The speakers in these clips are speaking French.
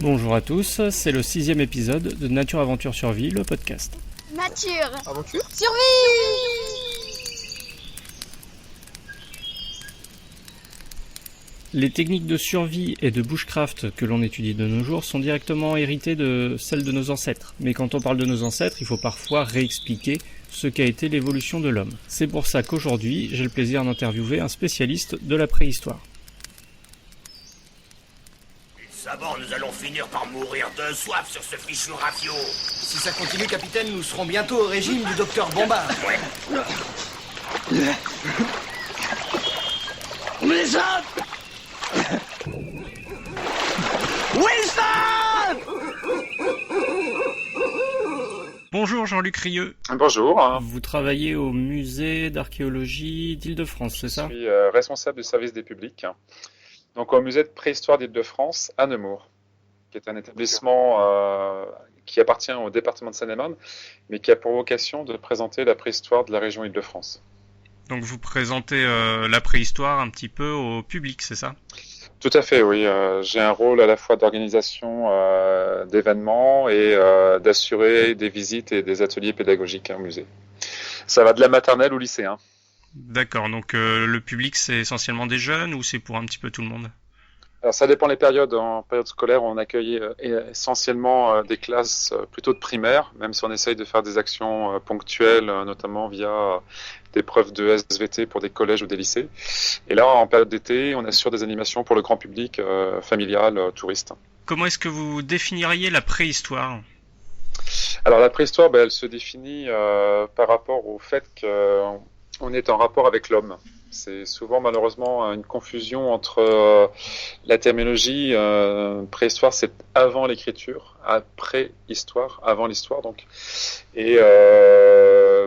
Bonjour à tous, c'est le 6e épisode de Nature Aventure Survie, le podcast. Nature Aventure Survie. Les techniques de survie et de bushcraft que l'on étudie de nos jours sont directement héritées de celles de nos ancêtres. Mais quand on parle de nos ancêtres, il faut parfois réexpliquer ce qu'a été l'évolution de l'homme. C'est pour ça qu'aujourd'hui, j'ai le plaisir d'interviewer un spécialiste de la préhistoire. D'abord, nous allons finir par mourir de soif sur ce fichu rafio. Si ça continue, capitaine, nous serons bientôt au régime du docteur Bombard. Ouais. Wilson Wilson Bonjour Jean-Luc Rieux. Bonjour, Vous travaillez au musée d'archéologie d'Île-de-France, c'est ça ? je suis responsable du service des publics, donc au musée de préhistoire d'Île-de-France à Nemours, qui est un établissement qui appartient au département de Seine-et-Marne, mais qui a pour vocation de présenter la préhistoire de la région Île-de-France. Donc vous présentez la préhistoire un petit peu au public, c'est ça ? Tout à fait, oui. J'ai un rôle à la fois d'organisation d'événements et d'assurer des visites et des ateliers pédagogiques au musée. Ça va de la maternelle au lycéen. D'accord, donc le public c'est essentiellement des jeunes ou c'est pour un petit peu tout le monde ? Alors ça dépend les périodes. En période scolaire, on accueille essentiellement des classes plutôt de primaire, même si on essaye de faire des actions ponctuelles, notamment via des preuves de SVT pour des collèges ou des lycées. Et là, en période d'été, on assure des animations pour le grand public, familial, touriste. Comment est-ce que vous définiriez la préhistoire ? Alors la préhistoire, elle se définit par rapport au fait qu'on est en rapport avec l'homme. C'est souvent malheureusement une confusion entre la terminologie préhistoire, c'est avant l'écriture, après histoire, avant l'histoire donc. Et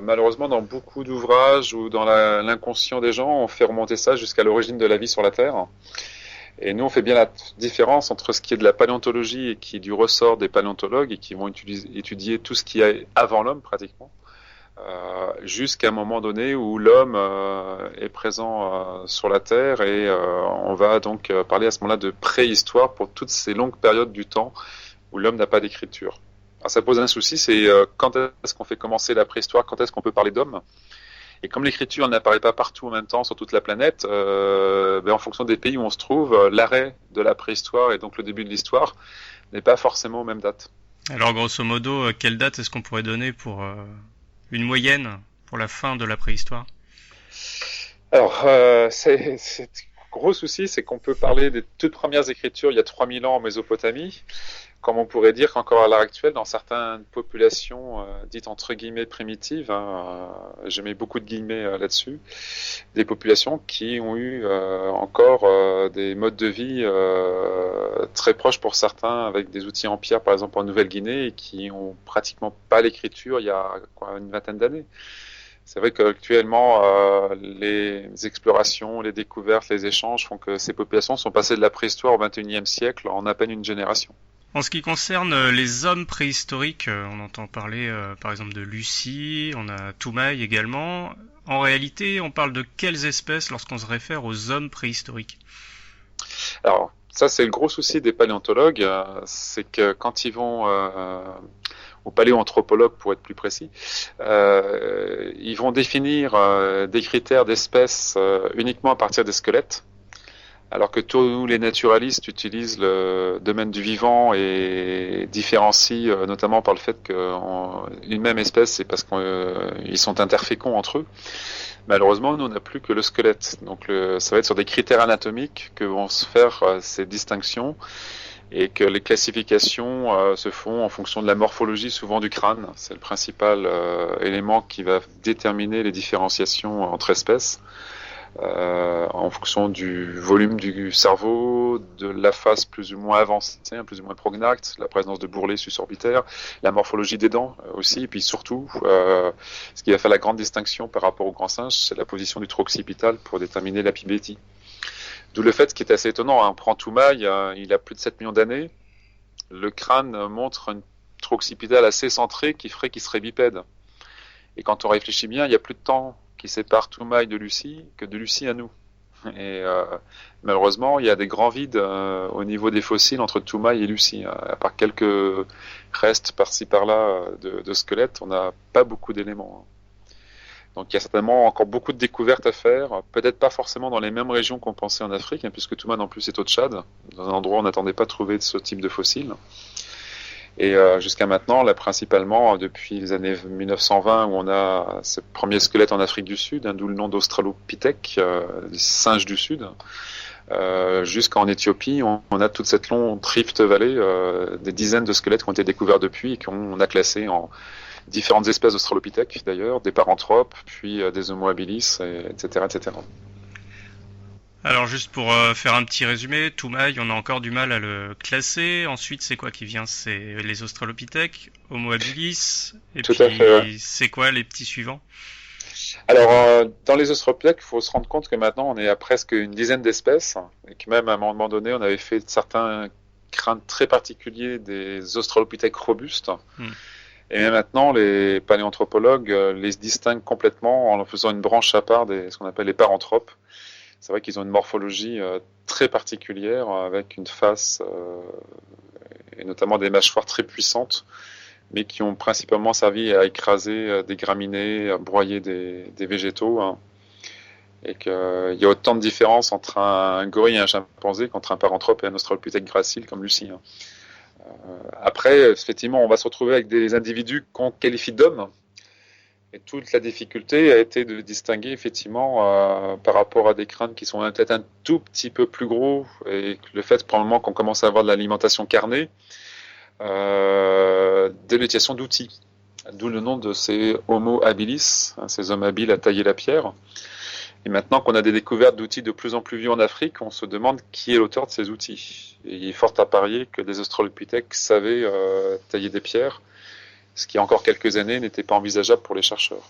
malheureusement dans beaucoup d'ouvrages ou dans l'inconscient des gens, on fait remonter ça jusqu'à l'origine de la vie sur la Terre. Et nous, on fait bien la différence entre ce qui est de la paléontologie et qui est du ressort des paléontologues et qui vont étudier tout ce qui est avant l'homme pratiquement. Jusqu'à un moment donné où l'homme est présent sur la Terre et on va donc parler à ce moment-là de préhistoire pour toutes ces longues périodes du temps où l'homme n'a pas d'écriture. Alors ça pose un souci, c'est quand est-ce qu'on fait commencer la préhistoire, quand est-ce qu'on peut parler d'homme ? Et comme l'écriture n'apparaît pas partout en même temps sur toute la planète, en fonction des pays où on se trouve, l'arrêt de la préhistoire et donc le début de l'histoire n'est pas forcément aux mêmes dates. Alors grosso modo, quelle date est-ce qu'on pourrait donner pour une moyenne pour la fin de la préhistoire ? Alors, c'est gros souci, c'est qu'on peut parler des toutes premières écritures il y a 3000 ans en Mésopotamie, comme on pourrait dire qu'encore à l'heure actuelle, dans certaines populations dites entre guillemets primitives, je mets beaucoup de guillemets là-dessus, des populations qui ont eu encore des modes de vie très proches pour certains, avec des outils en pierre, par exemple en Nouvelle-Guinée, et qui ont pratiquement pas l'écriture il y a une vingtaine d'années. C'est vrai qu'actuellement, les explorations, les découvertes, les échanges font que ces populations sont passées de la préhistoire au XXIe siècle en à peine une génération. En ce qui concerne les hommes préhistoriques, on entend parler par exemple de Lucie, on a Toumaï également. En réalité, on parle de quelles espèces lorsqu'on se réfère aux hommes préhistoriques ? Alors, ça c'est le gros souci des paléontologues, c'est que quand ils vont aux paléoanthropologues pour être plus précis, ils vont définir des critères d'espèces uniquement à partir des squelettes, alors que tous les naturalistes utilisent le domaine du vivant et différencient notamment par le fait qu'une même espèce, c'est parce qu'ils sont interféconds entre eux. Malheureusement, nous, on n'a plus que le squelette. Donc, ça va être sur des critères anatomiques que vont se faire ces distinctions et que les classifications se font en fonction de la morphologie, souvent du crâne. C'est le principal élément qui va déterminer les différenciations entre espèces. En fonction du volume du cerveau, de la face plus ou moins avancée, plus ou moins prognathe, la présence de bourrelets susorbitaires, la morphologie des dents aussi, et puis surtout, ce qui va faire la grande distinction par rapport au grand singe, c'est la position du trou occipital pour déterminer l'apibétie. D'où le fait, ce qui est assez étonnant, on prend Toumaï, il a plus de 7 millions d'années, le crâne montre un trou occipital assez centré qui ferait qu'il serait bipède. Et quand on réfléchit bien, il n'y a plus de temps qui sépare Toumaï de Lucie que de Lucie à nous. Et malheureusement, il y a des grands vides au niveau des fossiles entre Toumaï et Lucie. À part quelques restes par-ci par-là de squelettes, on n'a pas beaucoup d'éléments. Donc il y a certainement encore beaucoup de découvertes à faire, peut-être pas forcément dans les mêmes régions qu'on pensait en Afrique, puisque Toumaï en plus est au Tchad, dans un endroit où on n'attendait pas de trouver ce type de fossiles. Et jusqu'à maintenant, là, principalement depuis les années 1920, où on a ces premiers squelettes en Afrique du Sud, d'où le nom d'Australopithèque, des singes du Sud, jusqu'en Éthiopie, on a toute cette longue Rift Valley, des dizaines de squelettes qui ont été découverts depuis et qu'on a classés en différentes espèces d'Australopithèques d'ailleurs, des paranthropes, puis des Homo habilis, etc., etc. Alors juste pour faire un petit résumé, Toumaï, on a encore du mal à le classer. Ensuite, c'est quoi qui vient? C'est les Australopithèques, Homo habilis, et Tout puis à fait, ouais. c'est quoi les petits suivants? Alors, dans les Australopithèques, il faut se rendre compte que maintenant, on est à presque une dizaine d'espèces, et que même à un moment donné, on avait fait certains crânes très particuliers des Australopithèques robustes. Et même maintenant, les paléanthropologues les distinguent complètement en faisant une branche à part des ce qu'on appelle les paranthropes. C'est vrai qu'ils ont une morphologie très particulière, avec une face et notamment des mâchoires très puissantes, mais qui ont principalement servi à écraser des graminées, à broyer des végétaux. Et qu'il y a autant de différences entre un gorille et un chimpanzé qu'entre un paranthrope et un australopithèque gracile comme Lucie. Après, effectivement, on va se retrouver avec des individus qu'on qualifie d'hommes. Et toute la difficulté a été de distinguer effectivement par rapport à des crânes qui sont peut-être un tout petit peu plus gros, et le fait probablement qu'on commence à avoir de l'alimentation carnée, de l'utilisation d'outils. D'où le nom de ces Homo habilis, ces hommes habiles à tailler la pierre. Et maintenant qu'on a des découvertes d'outils de plus en plus vieux en Afrique, on se demande qui est l'auteur de ces outils. Et il est fort à parier que des Australopithèques savaient tailler des pierres, ce qui, il y a encore quelques années, n'était pas envisageable pour les chercheurs.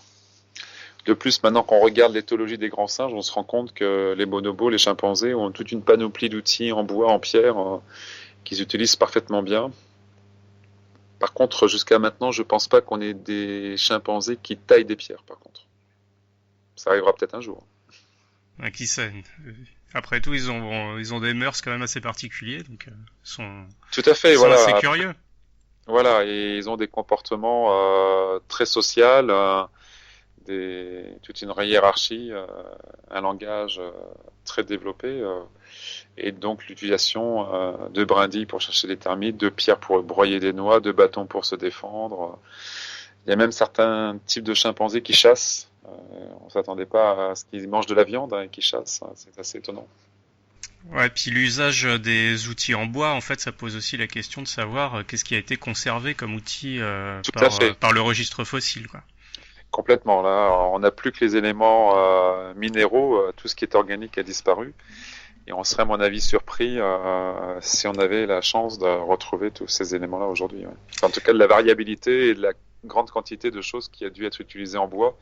De plus, maintenant qu'on regarde l'éthologie des grands singes, on se rend compte que les bonobos, les chimpanzés, ont toute une panoplie d'outils en bois, en pierre, qu'ils utilisent parfaitement bien. Par contre, jusqu'à maintenant, je ne pense pas qu'on ait des chimpanzés qui taillent des pierres, par contre. Ça arrivera peut-être un jour. Qui sait? Après tout, ils ont des mœurs quand même assez particuliers, donc tout à fait, ils sont voilà. assez curieux. Voilà, et ils ont des comportements très sociaux, toute une hiérarchie, un langage très développé, et donc l'utilisation de brindilles pour chercher des termites, de pierres pour broyer des noix, de bâtons pour se défendre. Il y a même certains types de chimpanzés qui chassent. On s'attendait pas à ce qu'ils mangent de la viande et qu'ils chassent. C'est assez étonnant. Ouais, puis l'usage des outils en bois, en fait, ça pose aussi la question de savoir qu'est-ce qui a été conservé comme outil par le registre fossile, quoi. Complètement. Là, on n'a plus que les éléments minéraux. Tout ce qui est organique a disparu. Et on serait, à mon avis, surpris si on avait la chance de retrouver tous ces éléments-là aujourd'hui. Ouais. Enfin, en tout cas, de la variabilité et de la grande quantité de choses qui a dû être utilisées en bois.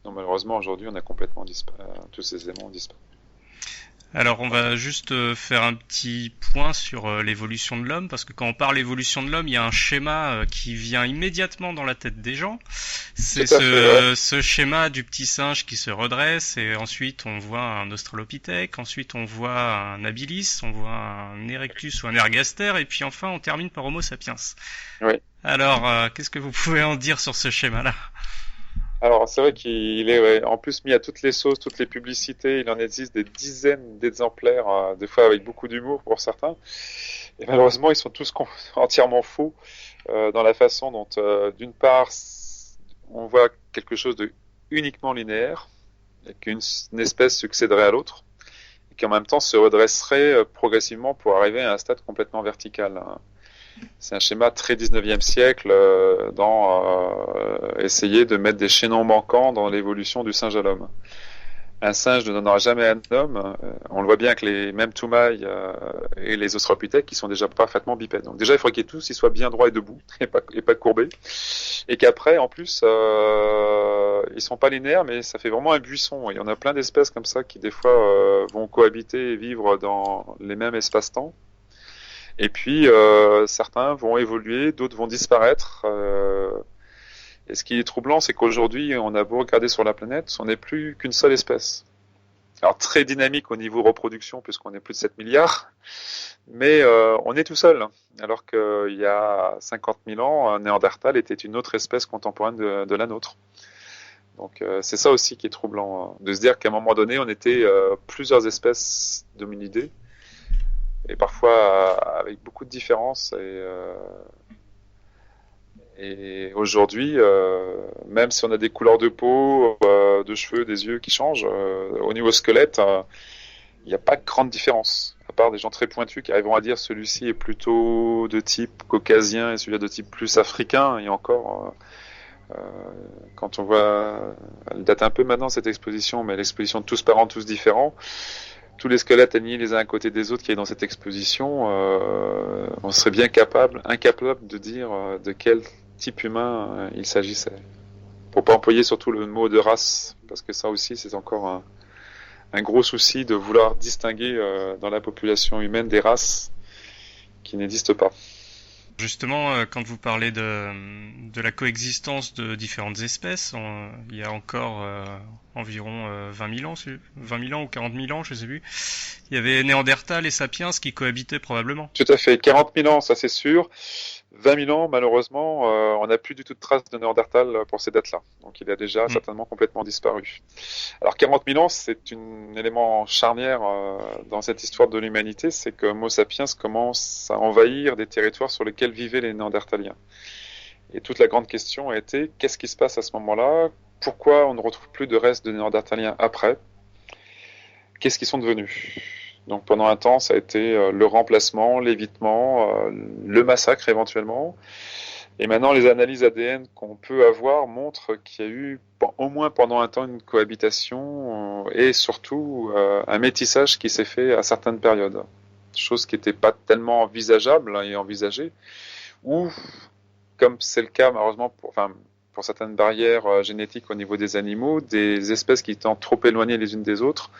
Donc, malheureusement, aujourd'hui, on a complètement tous ces éléments ont disparu. Alors on va juste faire un petit point sur l'évolution de l'homme, parce que quand on parle évolution de l'homme, il y a un schéma qui vient immédiatement dans la tête des gens. C'est ce schéma du petit singe qui se redresse, et ensuite on voit un australopithèque, ensuite on voit un habilis, on voit un erectus ou un ergaster, et puis enfin on termine par Homo sapiens. Oui. Alors qu'est-ce que vous pouvez en dire sur ce schéma-là? Alors, c'est vrai qu'il est en plus mis à toutes les sauces, toutes les publicités. Il en existe des dizaines d'exemplaires, des fois avec beaucoup d'humour pour certains. Et malheureusement, ils sont tous entièrement faux dans la façon dont, d'une part, on voit quelque chose de uniquement linéaire, et qu'une espèce succéderait à l'autre, et qui en même temps se redresserait progressivement pour arriver à un stade complètement vertical. C'est un schéma très 19e siècle dans essayer de mettre des chaînons manquants dans l'évolution du singe à l'homme. Un singe ne donnera jamais un homme. On le voit bien que les mêmes Toumaï et les Australopithèques qui sont déjà parfaitement bipèdes. Donc déjà, il faudrait qu'ils tous soient bien droits et debout et pas courbés. Et qu'après, en plus, ils sont pas linéaires, mais ça fait vraiment un buisson. Il y en a plein d'espèces comme ça qui des fois vont cohabiter et vivre dans les mêmes espaces-temps. Et puis, certains vont évoluer, d'autres vont disparaître. Et ce qui est troublant, c'est qu'aujourd'hui, on a beau regarder sur la planète, on n'est plus qu'une seule espèce. Alors très dynamique au niveau reproduction puisqu'on est plus de 7 milliards, mais on est tout seul. Alors qu'il y a 50 000 ans, un Néandertal était une autre espèce contemporaine de la nôtre. Donc c'est ça aussi qui est troublant, de se dire qu'à un moment donné, on était plusieurs espèces d'hominidés, et parfois avec beaucoup de différences. Et aujourd'hui, même si on a des couleurs de peau, de cheveux, des yeux qui changent, au niveau squelette, il n'y a pas de grande différence. À part des gens très pointus qui arriveront à dire celui-ci est plutôt de type caucasien et celui-là de type plus africain, et encore... quand on voit, elle date un peu maintenant cette exposition, mais l'exposition de Tous parents, tous différents, tous les squelettes alignés les uns à côté des autres qui est dans cette exposition, on serait bien incapable de dire de quel type humain il s'agissait. Pour pas employer surtout le mot de race, parce que ça aussi c'est encore un gros souci de vouloir distinguer dans la population humaine des races qui n'existent pas. Justement, quand vous parlez de la coexistence de différentes espèces, il y a encore environ 20 000 ans, 20 000 ans ou 40 000 ans, je sais plus, il y avait Néandertal et Sapiens qui cohabitaient probablement. Tout à fait, 40 000 ans, ça c'est sûr. 20 000 ans, malheureusement, on n'a plus du tout de traces de Néandertal pour ces dates-là. Donc il a déjà certainement complètement disparu. Alors 40 000 ans, c'est un élément charnière dans cette histoire de l'humanité, c'est que Homo sapiens commence à envahir des territoires sur lesquels vivaient les Néandertaliens. Et toute la grande question a été, qu'est-ce qui se passe à ce moment-là? Pourquoi on ne retrouve plus de restes de Néandertaliens après? Qu'est-ce qu'ils sont devenus? Donc pendant un temps, ça a été le remplacement, l'évitement, le massacre éventuellement. Et maintenant, les analyses ADN qu'on peut avoir montrent qu'il y a eu au moins pendant un temps une cohabitation et surtout un métissage qui s'est fait à certaines périodes. Chose qui n'était pas tellement envisageable et envisagée. Ou, comme c'est le cas malheureusement pour certaines barrières génétiques au niveau des animaux, des espèces qui étant trop éloignées les unes des autres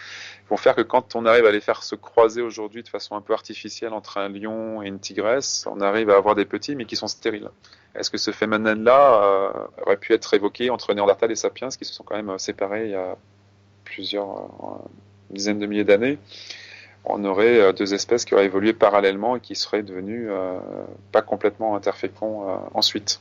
vont faire que quand on arrive à les faire se croiser aujourd'hui de façon un peu artificielle entre un lion et une tigresse, on arrive à avoir des petits mais qui sont stériles. Est-ce que ce phénomène-là aurait pu être évoqué entre Néandertal et Sapiens qui se sont quand même séparés il y a plusieurs dizaines de milliers d'années? On aurait deux espèces qui auraient évolué parallèlement et qui seraient devenues pas complètement interféconds ensuite.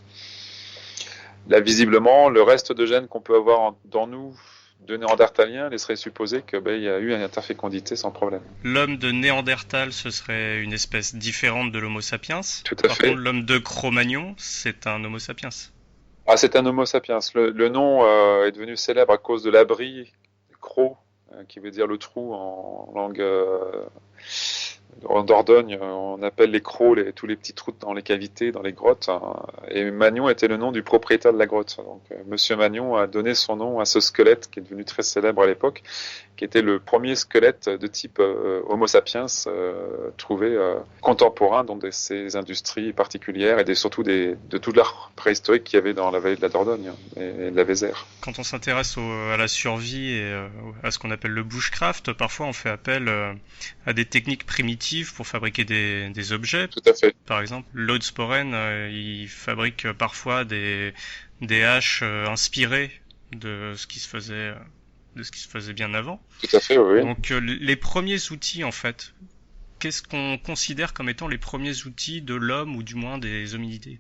Là, visiblement, le reste de gènes qu'on peut avoir dans nous de Néandertaliens laisserait supposer qu'il y a eu une interfécondité sans problème. L'homme de Néandertal, ce serait une espèce différente de l'Homo sapiens. Tout à fait. Par contre, l'homme de Cro-Magnon, c'est un Homo sapiens. Ah, c'est un Homo sapiens. Le nom est devenu célèbre à cause de l'abri, Cro, qui veut dire le trou en langue en Dordogne. On appelle les crocs tous les petits trous dans les cavités, dans les grottes. Et Magnon était le nom du propriétaire de la grotte. Donc, Monsieur Magnon a donné son nom à ce squelette qui est devenu très célèbre à l'époque, qui était le premier squelette de type Homo sapiens trouvé contemporain dans ces industries particulières et surtout de toute l'art préhistorique qu'il y avait dans la vallée de la Dordogne et de la Vézère. Quand on s'intéresse à la survie et à ce qu'on appelle le bushcraft, parfois on fait appel à des techniques primitives pour fabriquer des objets. Tout à fait. Par exemple, Lloyd Sporen, il fabrique parfois des haches inspirées de ce qui se faisait bien avant. Tout à fait, oui. Donc les premiers outils, en fait, qu'est-ce qu'on considère comme étant les premiers outils de l'homme ou du moins des hominidés?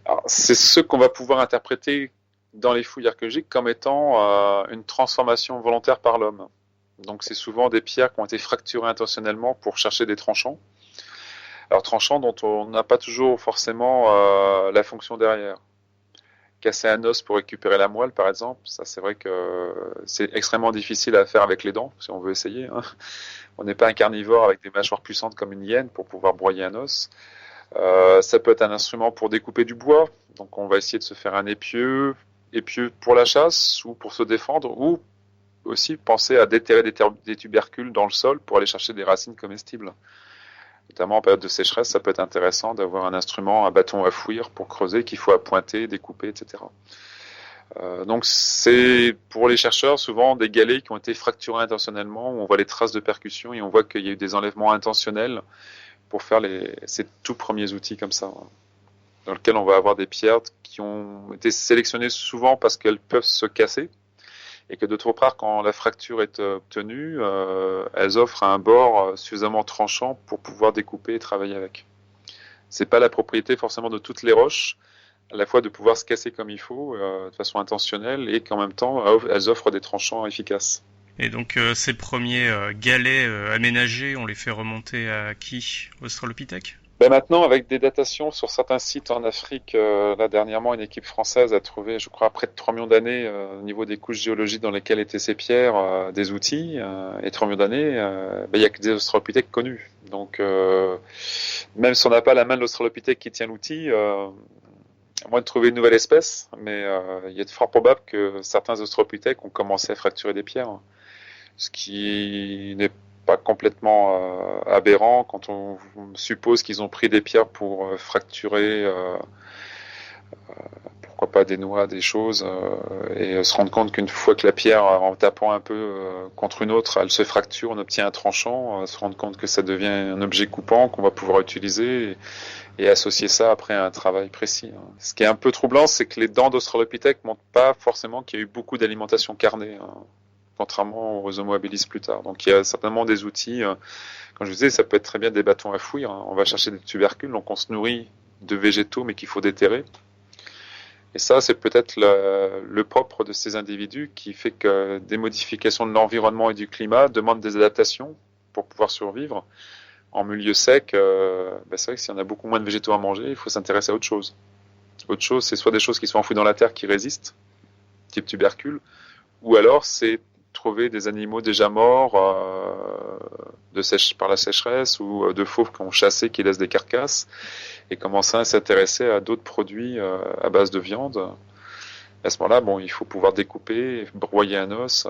Alors, c'est ceux qu'on va pouvoir interpréter dans les fouilles archéologiques comme étant une transformation volontaire par l'homme. Donc c'est souvent des pierres qui ont été fracturées intentionnellement pour chercher des tranchants. Alors tranchants dont on n'a pas toujours forcément la fonction derrière. Casser un os pour récupérer la moelle, par exemple, ça c'est vrai que c'est extrêmement difficile à faire avec les dents, si on veut essayer. On n'est pas un carnivore avec des mâchoires puissantes comme une hyène pour pouvoir broyer un os. Ça peut être un instrument pour découper du bois, donc on va essayer de se faire un épieu pour la chasse ou pour se défendre, ou aussi penser à déterrer des tubercules dans le sol pour aller chercher des racines comestibles. Notamment en période de sécheresse, ça peut être intéressant d'avoir un instrument, un bâton à fouir pour creuser qu'il faut appointer, découper, etc. Donc c'est pour les chercheurs souvent des galets qui ont été fracturés intentionnellement, où on voit les traces de percussion et on voit qu'il y a eu des enlèvements intentionnels pour faire ces tout premiers outils comme ça, dans lesquels on va avoir des pierres qui ont été sélectionnées souvent parce qu'elles peuvent se casser, et que d'autre part, quand la fracture est obtenue, elles offrent un bord suffisamment tranchant pour pouvoir découper et travailler avec. C'est pas la propriété forcément de toutes les roches, à la fois de pouvoir se casser comme il faut, de façon intentionnelle, et qu'en même temps, elles offrent des tranchants efficaces. Et donc ces premiers galets aménagés, on les fait remonter à qui? Australopithèque? Maintenant, avec des datations sur certains sites en Afrique, là dernièrement, une équipe française a trouvé, je crois, près de 3 millions d'années, au niveau des couches géologiques dans lesquelles étaient ces pierres, des outils. Et 3 millions d'années, il n'y a que des australopithèques connus. Donc, même si on n'a pas la main de l'australopithèque qui tient l'outil, à moins de trouver une nouvelle espèce, mais il est fort probable que certains australopithèques ont commencé à fracturer des pierres, ce qui n'est pas complètement aberrant quand on suppose qu'ils ont pris des pierres pour fracturer, pourquoi pas des noix, des choses, et se rendre compte qu'une fois que la pierre, en tapant un peu contre une autre, elle se fracture, on obtient un tranchant, se rendre compte que ça devient un objet coupant qu'on va pouvoir utiliser et associer ça après à un travail précis. Ce qui est un peu troublant, c'est que les dents d'Australopithèque montrent pas forcément qu'il y a eu beaucoup d'alimentation carnée, contrairement aux Homo habilis plus tard. Donc il y a certainement des outils, comme je vous disais, ça peut être très bien des bâtons à fouille, on va chercher des tubercules, donc on se nourrit de végétaux mais qu'il faut déterrer. Et ça, c'est peut-être le propre de ces individus qui fait que des modifications de l'environnement et du climat demandent des adaptations pour pouvoir survivre. En milieu sec, c'est vrai que si on a beaucoup moins de végétaux à manger, il faut s'intéresser à autre chose. Autre chose, c'est soit des choses qui sont enfouies dans la terre qui résistent, type tubercule, ou alors c'est trouver des animaux déjà morts par la sécheresse ou de fauves qui ont chassé, qui laissent des carcasses, et commencer à s'intéresser à d'autres produits à base de viande. À ce moment-là, il faut pouvoir découper, broyer un os.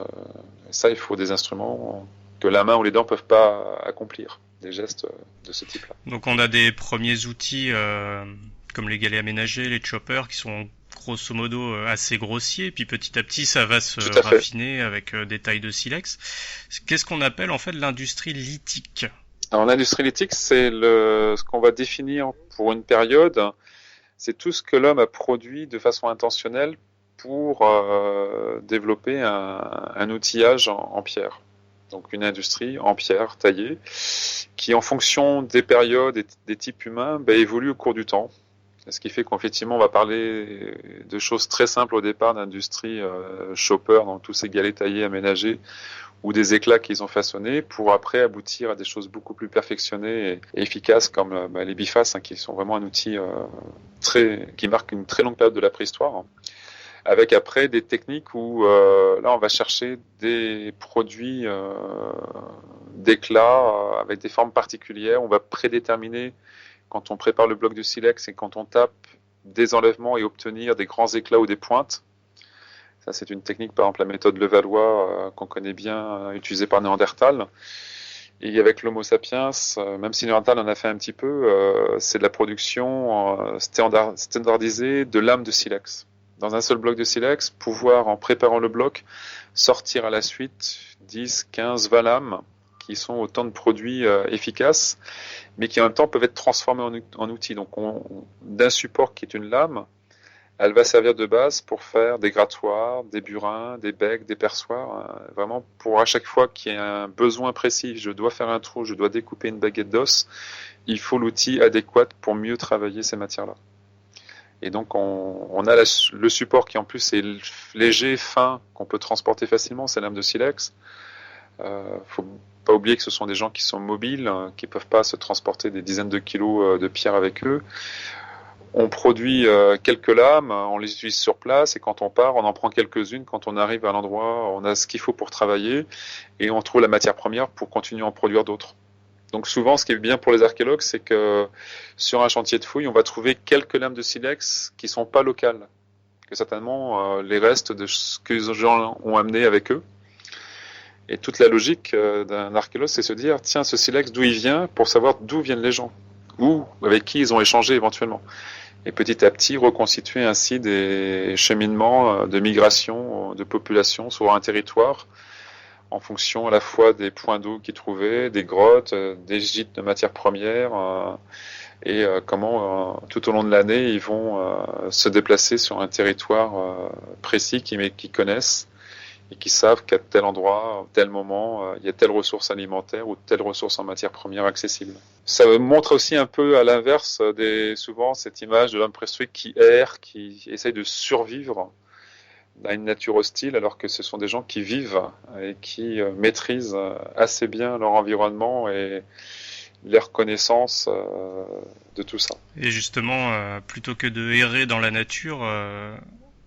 Et ça, il faut des instruments que la main ou les dents peuvent pas accomplir, des gestes de ce type-là. Donc on a des premiers outils comme les galets aménagés, les choppers, qui sont grosso modo assez grossiers, puis petit à petit ça va se raffiner avec des tailles de silex. Qu'est-ce qu'on appelle en fait l'industrie lithique? Alors l'industrie lithique, c'est ce qu'on va définir pour une période, c'est tout ce que l'homme a produit de façon intentionnelle pour développer un outillage en pierre. Donc une industrie en pierre taillée, qui en fonction des périodes et des types humains, évolue au cours du temps. Ce qui fait qu'effectivement, on va parler de choses très simples au départ, d'industrie chopper, donc tous ces galets taillés, aménagés, ou des éclats qu'ils ont façonnés, pour après aboutir à des choses beaucoup plus perfectionnées et efficaces, comme les bifaces, qui sont vraiment un outil qui marque une très longue période de la préhistoire, avec après des techniques où là, on va chercher des produits d'éclats avec des formes particulières, on va prédéterminer quand on prépare le bloc de silex et quand on tape des enlèvements et obtenir des grands éclats ou des pointes. Ça, c'est une technique, par exemple, la méthode Levallois, qu'on connaît bien, utilisée par Néandertal. Et avec l'Homo sapiens, même si Néandertal en a fait un petit peu, c'est de la production standardisée de lames de silex. Dans un seul bloc de silex, pouvoir, en préparant le bloc, sortir à la suite 10, 15, 20 lames, qui sont autant de produits efficaces, mais qui en même temps peuvent être transformés en outils. Donc d'un support qui est une lame, elle va servir de base pour faire des grattoirs, des burins, des becs, des perçoirs, vraiment pour à chaque fois qu'il y a un besoin précis, je dois faire un trou, je dois découper une baguette d'os, il faut l'outil adéquat pour mieux travailler ces matières-là. Et donc on a le support qui en plus est léger, fin, qu'on peut transporter facilement, c'est la lame de silex. Faut pas oublier que ce sont des gens qui sont mobiles, qui peuvent pas se transporter des dizaines de kilos de pierre avec eux. On produit quelques lames, on les utilise sur place et quand on part, on en prend quelques-unes. Quand on arrive à l'endroit, on a ce qu'il faut pour travailler et on trouve la matière première pour continuer à en produire d'autres. Donc souvent, ce qui est bien pour les archéologues, c'est que sur un chantier de fouilles, on va trouver quelques lames de silex qui sont pas locales, que certainement les restes de ce que les gens ont amené avec eux. Et toute la logique d'un archéologue, c'est se dire, tiens, ce silex, d'où il vient, pour savoir d'où viennent les gens, ou avec qui ils ont échangé éventuellement. Et petit à petit, reconstituer ainsi des cheminements de migration de population sur un territoire, en fonction à la fois des points d'eau qu'ils trouvaient, des grottes, des gîtes de matières premières, et comment tout au long de l'année, ils vont se déplacer sur un territoire précis qu'ils connaissent, et qui savent qu'à tel endroit, à tel moment, il y a telle ressource alimentaire ou telle ressource en matière première accessible. Ça montre aussi un peu à l'inverse souvent cette image de l'homme préhistorique qui erre, qui essaye de survivre à une nature hostile, alors que ce sont des gens qui vivent et qui maîtrisent assez bien leur environnement et leur connaissance de tout ça. Et justement, plutôt que de errer dans la nature,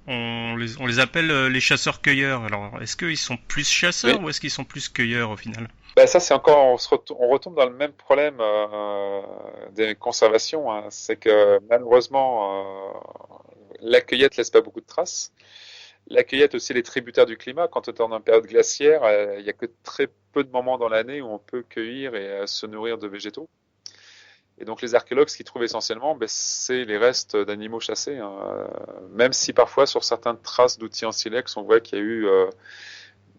on les appelle les chasseurs-cueilleurs. Alors, est-ce qu'ils sont plus chasseurs ou est-ce qu'ils sont plus cueilleurs au final? Ben ça, c'est encore, on retombe dans le même problème des conservations. Hein. C'est que malheureusement, la cueillette laisse pas beaucoup de traces. La cueillette aussi, elle est tributaire du climat. Quand on est en période glaciaire, il y a que très peu de moments dans l'année où on peut cueillir et se nourrir de végétaux. Et donc les archéologues, ce qu'ils trouvent essentiellement, c'est les restes d'animaux chassés. Hein. Même si parfois, sur certaines traces d'outils en silex, on voit qu'il y a eu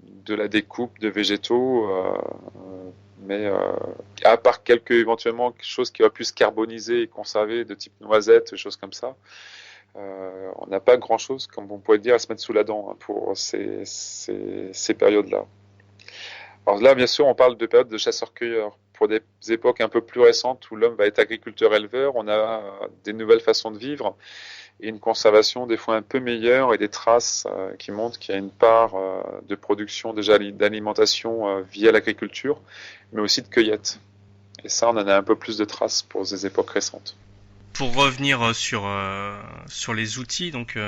de la découpe de végétaux, mais à part éventuellement quelque chose qui va plus se carboniser et conserver, de type noisette, des choses comme ça, on n'a pas grand-chose, comme on pourrait dire, à se mettre sous la dent hein, pour ces périodes-là. Alors là, bien sûr, on parle de périodes de chasseurs-cueilleurs. Pour des époques un peu plus récentes où l'homme va être agriculteur-éleveur, on a des nouvelles façons de vivre et une conservation des fois un peu meilleure et des traces qui montrent qu'il y a une part de production déjà d'alimentation via l'agriculture, mais aussi de cueillette. Et ça, on en a un peu plus de traces pour des époques récentes. Pour revenir sur les outils, donc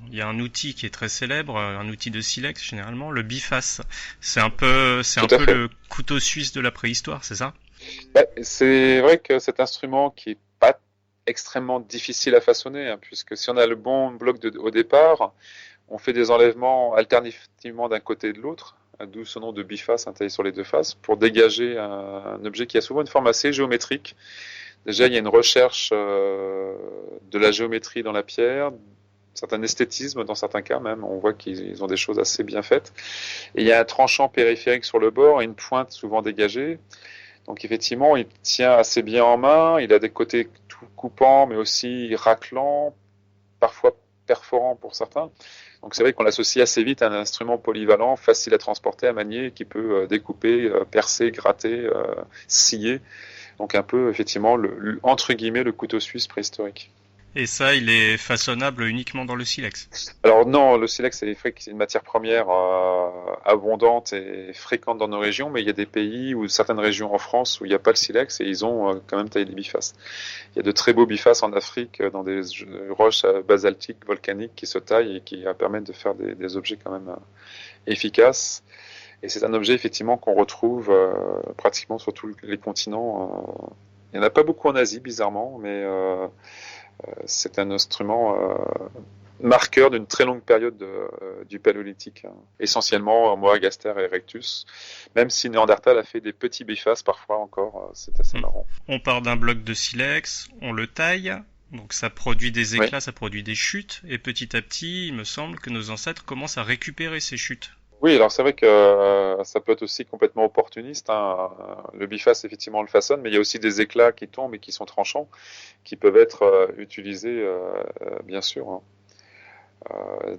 il y a un outil qui est très célèbre, un outil de silex généralement, le biface. C'est un peu le couteau suisse de la préhistoire, c'est ça? C'est vrai que cet instrument qui est pas extrêmement difficile à façonner, hein, puisque si on a le bon bloc au départ, on fait des enlèvements alternativement d'un côté et de l'autre, d'où ce nom de biface taillé sur les deux faces, pour dégager un objet qui a souvent une forme assez géométrique. Déjà, il y a une recherche de la géométrie dans la pierre, certain esthétisme dans certains cas même, on voit qu'ils ont des choses assez bien faites. Et il y a un tranchant périphérique sur le bord et une pointe souvent dégagée. Donc effectivement, il tient assez bien en main, il a des côtés tout coupants mais aussi raclants, parfois perforants pour certains. Donc c'est vrai qu'on l'associe assez vite à un instrument polyvalent, facile à transporter, à manier, qui peut découper, percer, gratter, scier. Donc un peu, effectivement, entre guillemets, le couteau suisse préhistorique. Et ça, il est façonnable uniquement dans le silex? Alors non, le silex, c'est une matière première abondante et fréquente dans nos régions, mais il y a des pays ou certaines régions en France où il n'y a pas le silex et ils ont quand même taillé des bifaces. Il y a de très beaux bifaces en Afrique dans des roches basaltiques, volcaniques qui se taillent et qui permettent de faire des objets quand même efficaces. Et c'est un objet effectivement qu'on retrouve pratiquement sur tous les continents. Il n'y en a pas beaucoup en Asie, bizarrement, mais c'est un instrument marqueur d'une très longue période du Paléolithique, hein. Essentiellement Homo ergaster et erectus, même si Néandertal a fait des petits bifaces parfois encore, c'est assez marrant. On part d'un bloc de silex, on le taille, donc ça produit des éclats, ça produit des chutes, et petit à petit, il me semble que nos ancêtres commencent à récupérer ces chutes. Oui, alors c'est vrai que ça peut être aussi complètement opportuniste, hein. Le biface, effectivement, le façonne, mais il y a aussi des éclats qui tombent et qui sont tranchants, qui peuvent être utilisés, bien sûr, hein.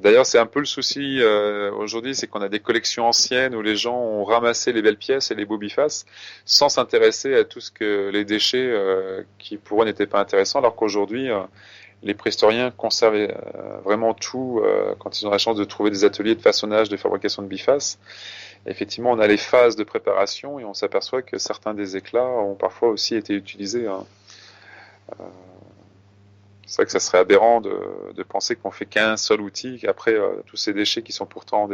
D'ailleurs, c'est un peu le souci aujourd'hui, c'est qu'on a des collections anciennes où les gens ont ramassé les belles pièces et les beaux bifaces sans s'intéresser à tout ce que les déchets qui pour eux n'étaient pas intéressants, alors qu'aujourd'hui les préhistoriens conservaient vraiment tout quand ils ont la chance de trouver des ateliers de façonnage, de fabrication de bifaces. Et effectivement, on a les phases de préparation et on s'aperçoit que certains des éclats ont parfois aussi été utilisés, hein. C'est vrai que ça serait aberrant de penser qu'on fait qu'un seul outil, qu'après tous ces déchets qui sont pourtant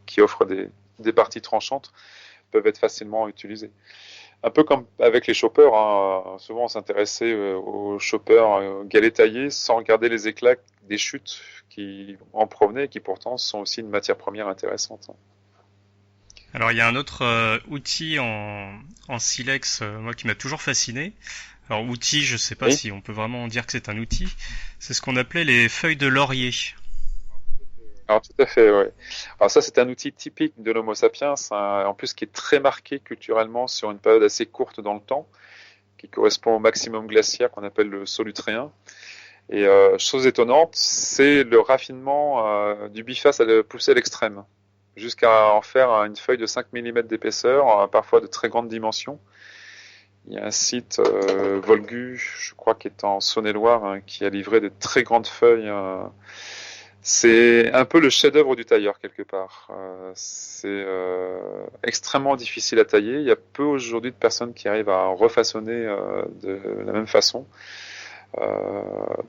qui offrent des parties tranchantes peuvent être facilement utilisés. Un peu comme avec les choppers, hein. Souvent on s'intéressait aux choppers galets taillés sans regarder les éclats des chutes qui en provenaient et qui pourtant sont aussi une matière première intéressante. Alors il y a un autre outil en silex, moi qui m'a toujours fasciné. Alors outil, je sais pas si on peut vraiment dire que c'est un outil. C'est ce qu'on appelait les feuilles de laurier. Alors tout à fait, oui. Alors ça, c'est un outil typique de l'Homo sapiens, hein, en plus qui est très marqué culturellement sur une période assez courte dans le temps, qui correspond au maximum glaciaire qu'on appelle le Solutréen. Et chose étonnante, c'est le raffinement du biface poussé à l'extrême. jusqu'à en faire une feuille de 5 mm d'épaisseur, parfois de très grandes dimensions. Il y a un site, Volgu, je crois, qui est en Saône-et-Loire, hein, qui a livré de très grandes feuilles. C'est un peu le chef-d'œuvre du tailleur, quelque part. C'est extrêmement difficile à tailler. Il y a peu aujourd'hui de personnes qui arrivent à refaçonner de la même façon.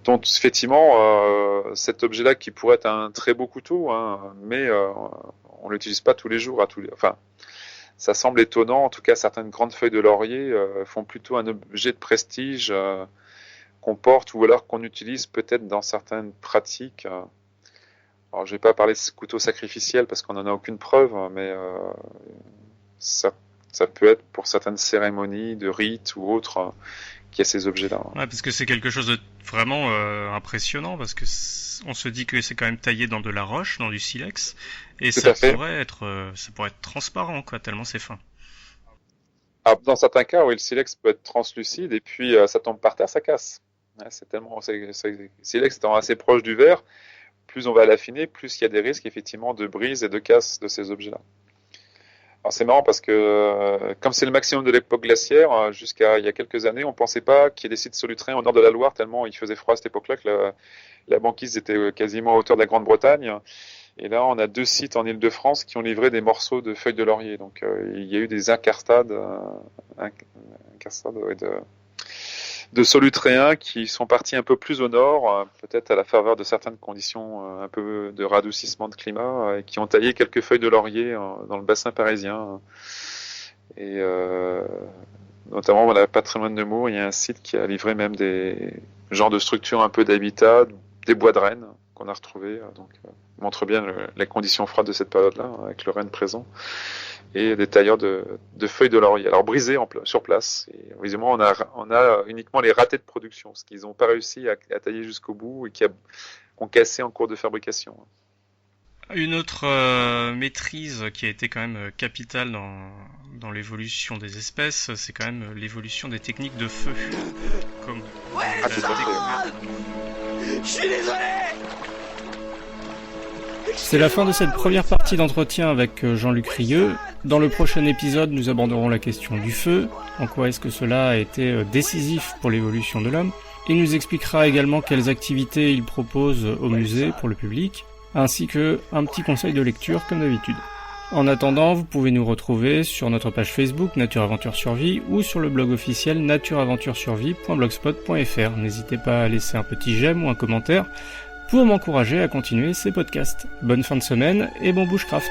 Donc effectivement, cet objet-là qui pourrait être un très beau couteau, hein, mais on l'utilise pas tous les jours, enfin, ça semble étonnant. En tout cas, certaines grandes feuilles de laurier font plutôt un objet de prestige qu'on porte ou alors qu'on utilise peut-être dans certaines pratiques. Alors, je vais pas parler de couteau sacrificiel parce qu'on en a aucune preuve, mais ça peut être pour certaines cérémonies de rites ou autres. Qu'il y a ces objets-là. Ouais, parce que c'est quelque chose de vraiment impressionnant, parce que on se dit que c'est quand même taillé dans de la roche, dans du silex, et ça pourrait être transparent, quoi, tellement c'est fin. Alors, dans certains cas, oui, le silex peut être translucide, et puis ça tombe par terre, ça casse. Ouais, le silex étant assez proche du verre, plus on va l'affiner, plus il y a des risques effectivement de brise et de casse de ces objets-là. Alors c'est marrant parce que comme c'est le maximum de l'époque glaciaire, jusqu'à il y a quelques années, on pensait pas qu'il y ait des sites solutrains au nord de la Loire tellement il faisait froid à cette époque-là que la banquise était quasiment à hauteur de la Grande-Bretagne. Et là, on a 2 sites en Île-de-France qui ont livré des morceaux de feuilles de laurier. Donc il y a eu des incarstades de solutréens qui sont partis un peu plus au nord, peut-être à la faveur de certaines conditions un peu de radoucissement de climat, et qui ont taillé quelques feuilles de laurier dans le bassin parisien. Et notamment, voilà, pas très loin de Nemours, il y a un site qui a livré même des genres de structures un peu d'habitat, des bois de rennes qu'on a retrouvés, donc montre bien les conditions froides de cette période-là, avec le renne présent. Et des tailleurs de feuilles de laurier, alors brisées sur place. Et évidemment, on a uniquement les ratés de production, ce qu'ils n'ont pas réussi à tailler jusqu'au bout et qui ont cassé en cours de fabrication. Une autre maîtrise qui a été quand même capitale dans l'évolution des espèces, c'est quand même l'évolution des techniques de feu. Je suis désolé. C'est la fin de cette première partie d'entretien avec Jean-Luc Rieux. Dans le prochain épisode, nous aborderons la question du feu, en quoi est-ce que cela a été décisif pour l'évolution de l'homme. Il nous expliquera également quelles activités il propose au musée pour le public, ainsi que un petit conseil de lecture comme d'habitude. En attendant, vous pouvez nous retrouver sur notre page Facebook Nature Aventure Survie ou sur le blog officiel natureaventuresurvie.blogspot.fr. N'hésitez pas à laisser un petit j'aime ou un commentaire pour m'encourager à continuer ces podcasts. Bonne fin de semaine et bon bushcraft!